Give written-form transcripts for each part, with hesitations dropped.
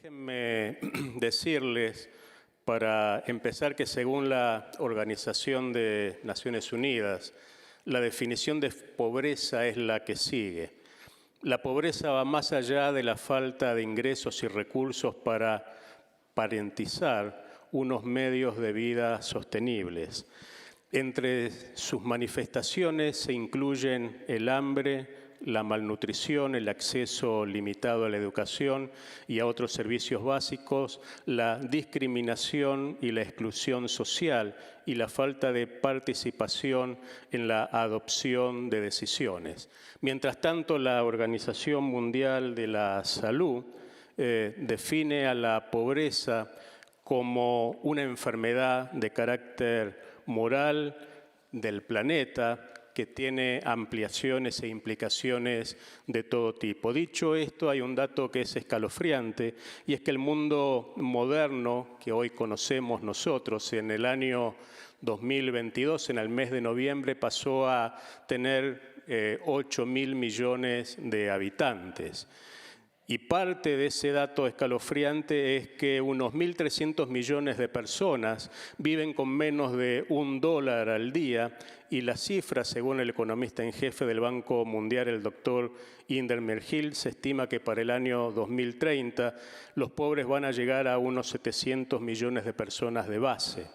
Déjenme decirles, para empezar, que según la Organización de Naciones Unidas, la definición de pobreza es la que sigue. La pobreza va más allá de la falta de ingresos y recursos para garantizar unos medios de vida sostenibles. Entre sus manifestaciones se incluyen el hambre, la malnutrición, el acceso limitado a la educación y a otros servicios básicos, la discriminación y la exclusión social y la falta de participación en la adopción de decisiones. Mientras tanto, la Organización Mundial de la Salud define a la pobreza como una enfermedad de carácter moral del planeta que tiene ampliaciones e implicaciones de todo tipo. Dicho esto, hay un dato que es escalofriante, y es que el mundo moderno que hoy conocemos nosotros, en el año 2022, en el mes de noviembre, pasó a tener 8.000 millones de habitantes. Y parte de ese dato escalofriante es que unos 1.300 millones de personas viven con menos de $1 al día, y la cifra, según el economista en jefe del Banco Mundial, el doctor Inder Merhild, se estima que para el año 2030 los pobres van a llegar a unos 700 millones de personas de base.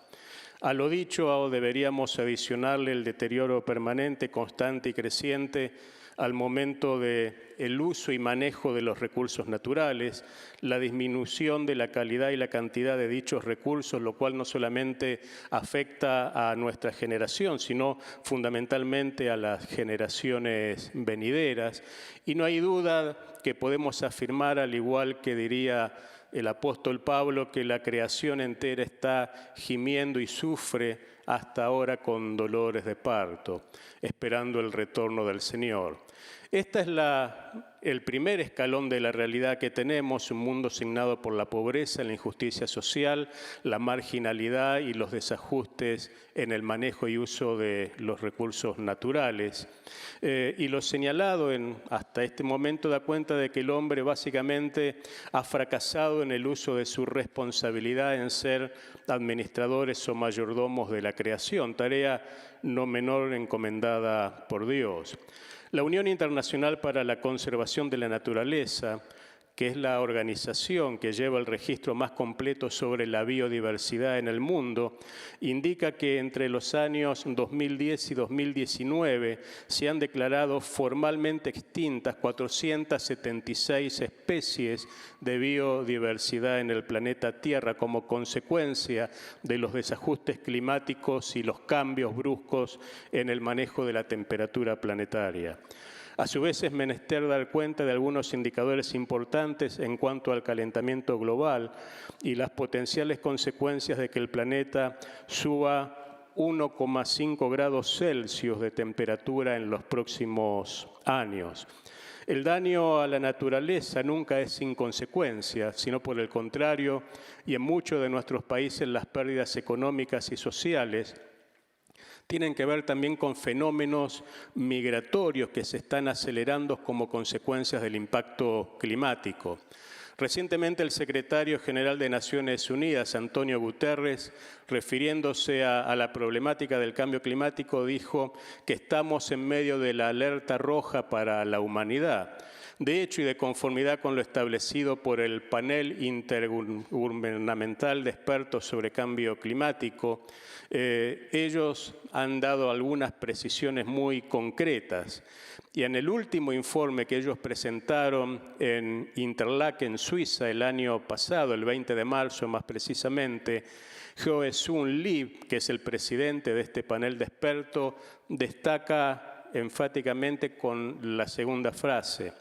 A lo dicho, deberíamos adicionarle el deterioro permanente, constante y creciente al momento del uso y manejo de los recursos naturales, la disminución de la calidad y la cantidad de dichos recursos, lo cual no solamente afecta a nuestra generación, sino fundamentalmente a las generaciones venideras. Y no hay duda que podemos afirmar, al igual que diría el apóstol Pablo, que la creación entera está gimiendo y sufre hasta ahora con dolores de parto, esperando el retorno del Señor. Este es el primer escalón de la realidad que tenemos: un mundo signado por la pobreza, la injusticia social, la marginalidad y los desajustes en el manejo y uso de los recursos naturales. Y lo señalado hasta este momento da cuenta de que el hombre básicamente ha fracasado en el uso de su responsabilidad en ser administradores o mayordomos de la creación, tarea no menor encomendada por Dios. La Unión Internacional para la Conservación de la Naturaleza, que es la organización que lleva el registro más completo sobre la biodiversidad en el mundo, indica que entre los años 2010 y 2019 se han declarado formalmente extintas 476 especies de biodiversidad en el planeta Tierra como consecuencia de los desajustes climáticos y los cambios bruscos en el manejo de la temperatura planetaria. A su vez, es menester dar cuenta de algunos indicadores importantes en cuanto al calentamiento global y las potenciales consecuencias de que el planeta suba 1,5 grados Celsius de temperatura en los próximos años. El daño a la naturaleza nunca es sin consecuencias, sino por el contrario, y en muchos de nuestros países las pérdidas económicas y sociales tienen que ver también con fenómenos migratorios que se están acelerando como consecuencias del impacto climático. Recientemente el secretario general de Naciones Unidas, Antonio Guterres, refiriéndose a la problemática del cambio climático, dijo que estamos en medio de la alerta roja para la humanidad. De hecho, y de conformidad con lo establecido por el Panel Intergubernamental de Expertos sobre Cambio Climático, ellos han dado algunas precisiones muy concretas. Y en el último informe que ellos presentaron en Interlaken, Suiza, el año pasado, el 20 de marzo más precisamente, Joe-Sun Lee, que es el presidente de este panel de expertos, destaca enfáticamente con la segunda frase.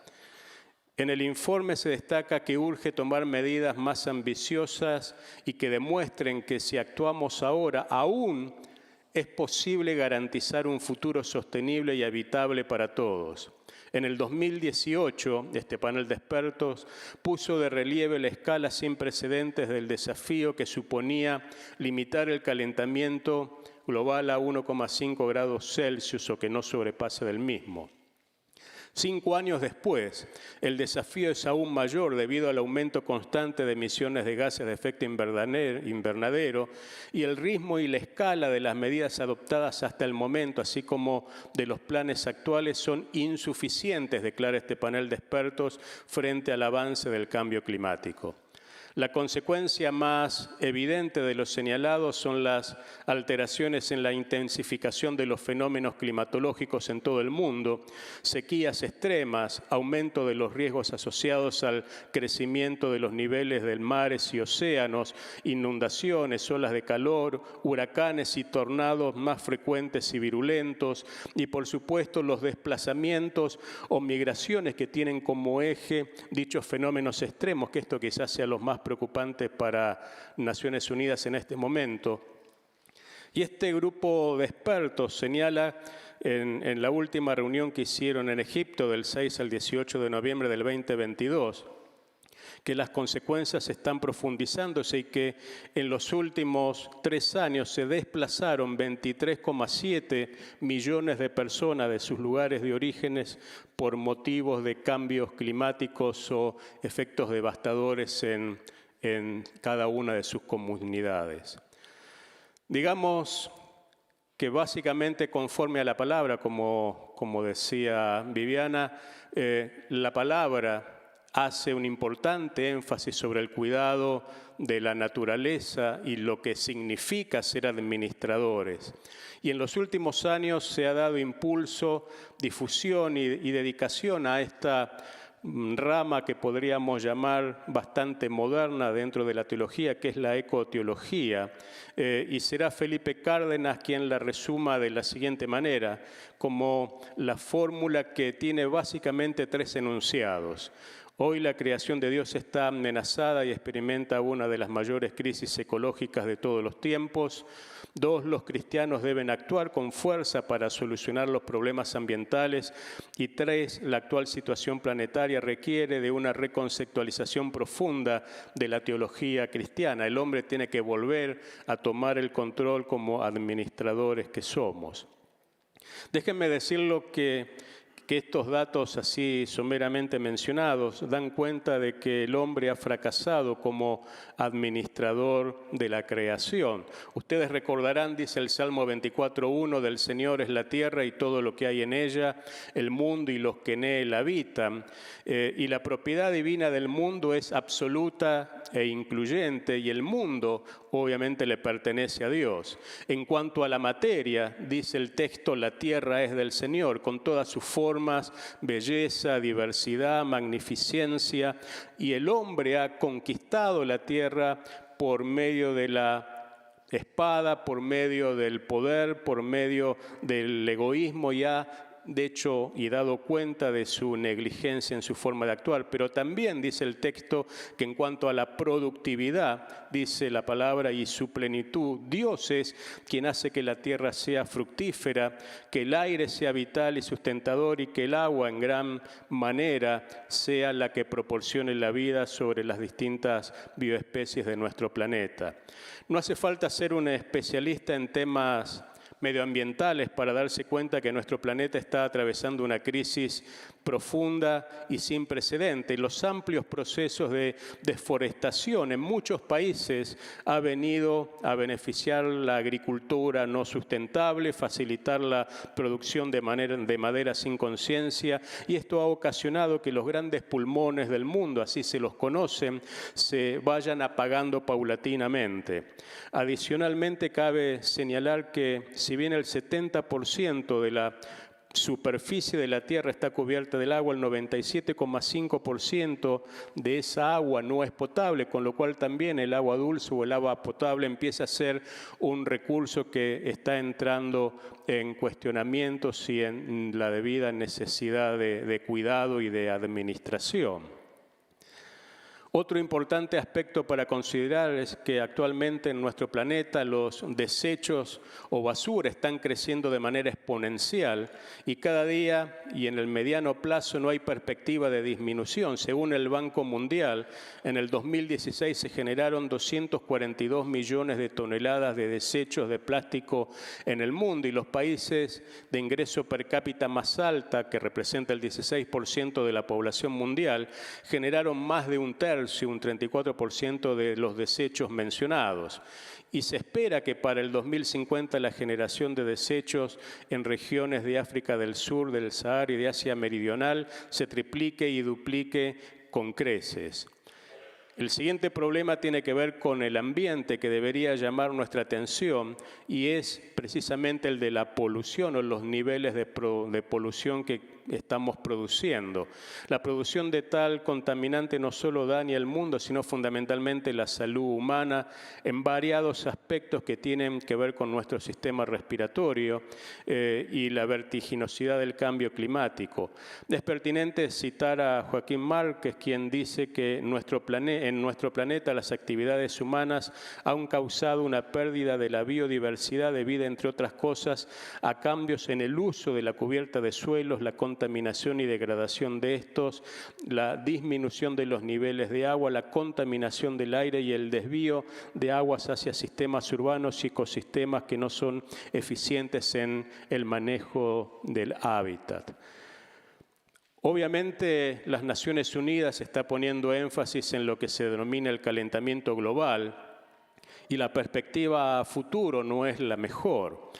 En el informe se destaca que urge tomar medidas más ambiciosas y que demuestren que si actuamos ahora, aún es posible garantizar un futuro sostenible y habitable para todos. En el 2018, este panel de expertos puso de relieve la escala sin precedentes del desafío que suponía limitar el calentamiento global a 1,5 grados Celsius o que no sobrepase del mismo. 5 años después, el desafío es aún mayor debido al aumento constante de emisiones de gases de efecto invernadero y el ritmo y la escala de las medidas adoptadas hasta el momento, así como de los planes actuales, son insuficientes, declara este panel de expertos, frente al avance del cambio climático. La consecuencia más evidente de lo señalado son las alteraciones en la intensificación de los fenómenos climatológicos en todo el mundo, sequías extremas, aumento de los riesgos asociados al crecimiento de los niveles de mares y océanos, inundaciones, olas de calor, huracanes y tornados más frecuentes y virulentos, y por supuesto los desplazamientos o migraciones que tienen como eje dichos fenómenos extremos, que esto quizás sea los más preocupantes para Naciones Unidas en este momento. Y este grupo de expertos señala en la última reunión que hicieron en Egipto del 6 al 18 de noviembre del 2022, que las consecuencias están profundizándose y que en los últimos 3 años se desplazaron 23,7 millones de personas de sus lugares de orígenes por motivos de cambios climáticos o efectos devastadores en cada una de sus comunidades. Digamos que básicamente conforme a la palabra, como decía Viviana, la palabra hace un importante énfasis sobre el cuidado de la naturaleza y lo que significa ser administradores. Y en los últimos años se ha dado impulso, difusión y dedicación a esta rama que podríamos llamar bastante moderna dentro de la teología, que es la ecoteología. Y será Felipe Cárdenas quien la resuma de la siguiente manera, como la fórmula que tiene básicamente 3 enunciados. Hoy la creación de Dios está amenazada y experimenta una de las mayores crisis ecológicas de todos los tiempos. 2, los cristianos deben actuar con fuerza para solucionar los problemas ambientales. Y 3, la actual situación planetaria requiere de una reconceptualización profunda de la teología cristiana. El hombre tiene que volver a tomar el control como administradores que somos. Déjenme decirlo que estos datos así someramente mencionados dan cuenta de que el hombre ha fracasado como administrador de la creación. Ustedes recordarán, dice el Salmo 24:1, del Señor es la tierra y todo lo que hay en ella, el mundo y los que en él habitan. Y la propiedad divina del mundo es absoluta e incluyente, y el mundo obviamente le pertenece a Dios. En cuanto a la materia, dice el texto, la tierra es del Señor, con todas sus formas, belleza, diversidad, magnificencia, y el hombre ha conquistado la tierra por medio de la espada, por medio del poder, por medio del egoísmo, y ha de hecho y dado cuenta de su negligencia en su forma de actuar. Pero también dice el texto que en cuanto a la productividad, dice la palabra, y su plenitud, Dios es quien hace que la tierra sea fructífera, que el aire sea vital y sustentador, y que el agua en gran manera sea la que proporcione la vida sobre las distintas bioespecies de nuestro planeta. No hace falta ser un especialista en temas medioambientales para darse cuenta que nuestro planeta está atravesando una crisis profunda y sin precedentes. Los amplios procesos de deforestación en muchos países ha venido a beneficiar la agricultura no sustentable, facilitar la producción de madera sin conciencia, y esto ha ocasionado que los grandes pulmones del mundo, así se los conocen, se vayan apagando paulatinamente. Adicionalmente, cabe señalar que si bien el 70% de la superficie de la tierra está cubierta del agua, el 97,5% de esa agua no es potable, con lo cual también el agua dulce o el agua potable empieza a ser un recurso que está entrando en cuestionamientos y en la debida necesidad de cuidado y de administración. Otro importante aspecto para considerar es que actualmente en nuestro planeta los desechos o basura están creciendo de manera exponencial y cada día y en el mediano plazo no hay perspectiva de disminución. Según el Banco Mundial, en el 2016 se generaron 242 millones de toneladas de desechos de plástico en el mundo y los países de ingreso per cápita más alta, que representa el 16% de la población mundial, generaron más de un tercio, un 34% de los desechos mencionados. Y se espera que para el 2050 la generación de desechos en regiones de África del Sur, del Sahara y de Asia Meridional se triplique y duplique con creces. El siguiente problema tiene que ver con el ambiente que debería llamar nuestra atención y es precisamente el de la polución o los niveles de polución que estamos produciendo. La producción de tal contaminante no solo daña el mundo, sino fundamentalmente la salud humana en variados aspectos que tienen que ver con nuestro sistema respiratorio y la vertiginosidad del cambio climático. Es pertinente citar a Joaquín Márquez, quien dice que en nuestro planeta las actividades humanas han causado una pérdida de la biodiversidad debido, entre otras cosas, a cambios en el uso de la cubierta de suelos, la contaminación y degradación de estos, la disminución de los niveles de agua, la contaminación del aire y el desvío de aguas hacia sistemas urbanos y ecosistemas que no son eficientes en el manejo del hábitat. Obviamente, las Naciones Unidas está poniendo énfasis en lo que se denomina el calentamiento global y la perspectiva a futuro no es la mejor.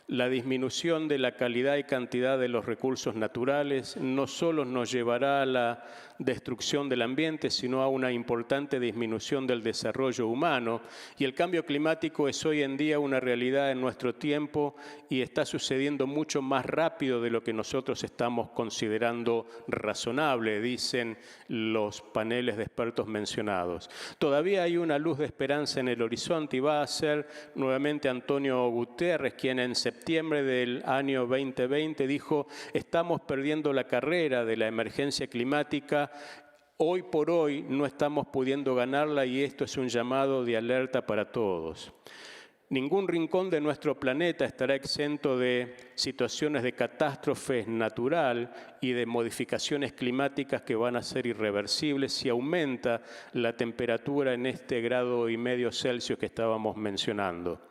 La disminución de la calidad y cantidad de los recursos naturales no solo nos llevará a la destrucción del ambiente, sino a una importante disminución del desarrollo humano. Y el cambio climático es hoy en día una realidad en nuestro tiempo y está sucediendo mucho más rápido de lo que nosotros estamos considerando razonable, dicen los paneles de expertos mencionados. Todavía hay una luz de esperanza en el horizonte y va a ser nuevamente Antonio Guterres quien en septiembre del año 2020 dijo: estamos perdiendo la carrera de la emergencia climática. Hoy por hoy no estamos pudiendo ganarla y esto es un llamado de alerta para todos. Ningún rincón de nuestro planeta estará exento de situaciones de catástrofe natural y de modificaciones climáticas que van a ser irreversibles si aumenta la temperatura en este 1,5 grados Celsius que estábamos mencionando.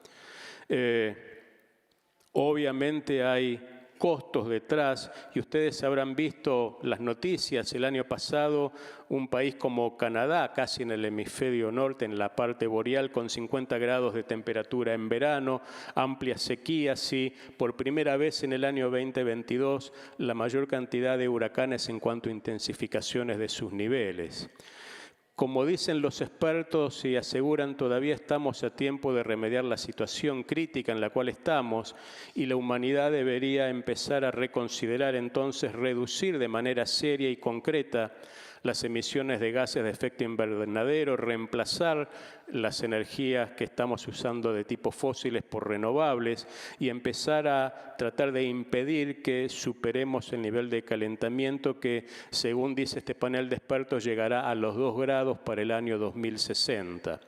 Obviamente hay costos detrás y ustedes habrán visto las noticias. El año pasado un país como Canadá, casi en el hemisferio norte, en la parte boreal, con 50 grados de temperatura en verano, amplias sequías y por primera vez en el año 2022 la mayor cantidad de huracanes en cuanto a intensificaciones de sus niveles. Como dicen los expertos y aseguran, todavía estamos a tiempo de remediar la situación crítica en la cual estamos y la humanidad debería empezar a reconsiderar entonces reducir de manera seria y concreta las emisiones de gases de efecto invernadero, reemplazar las energías que estamos usando de tipo fósiles por renovables y empezar a tratar de impedir que superemos el nivel de calentamiento que, según dice este panel de expertos, llegará a los 2 grados para el año 2060.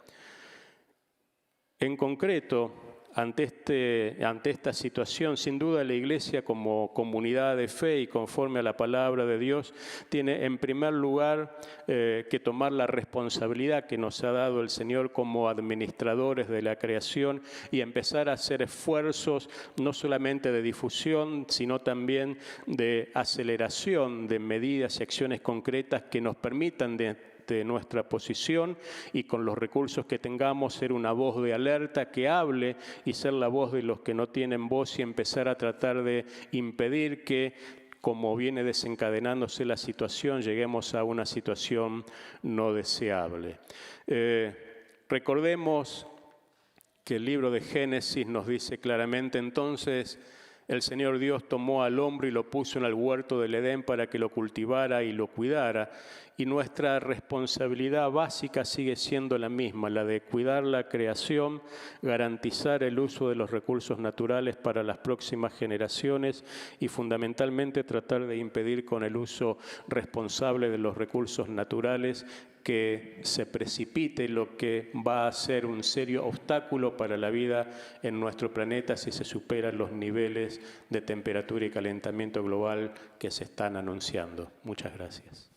En concreto, ante esta situación, sin duda la Iglesia como comunidad de fe y conforme a la palabra de Dios tiene en primer lugar que tomar la responsabilidad que nos ha dado el Señor como administradores de la creación y empezar a hacer esfuerzos no solamente de difusión, sino también de aceleración de medidas y acciones concretas que nos permitan de nuestra posición y con los recursos que tengamos ser una voz de alerta que hable y ser la voz de los que no tienen voz y empezar a tratar de impedir que, como viene desencadenándose la situación, lleguemos a una situación no deseable. Recordemos que el libro de Génesis nos dice claramente entonces: El Señor Dios tomó al hombre y lo puso en el huerto del Edén para que lo cultivara y lo cuidara. Y nuestra responsabilidad básica sigue siendo la misma, la de cuidar la creación, garantizar el uso de los recursos naturales para las próximas generaciones y fundamentalmente tratar de impedir con el uso responsable de los recursos naturales que se precipite lo que va a ser un serio obstáculo para la vida en nuestro planeta si se superan los niveles de temperatura y calentamiento global que se están anunciando. Muchas gracias.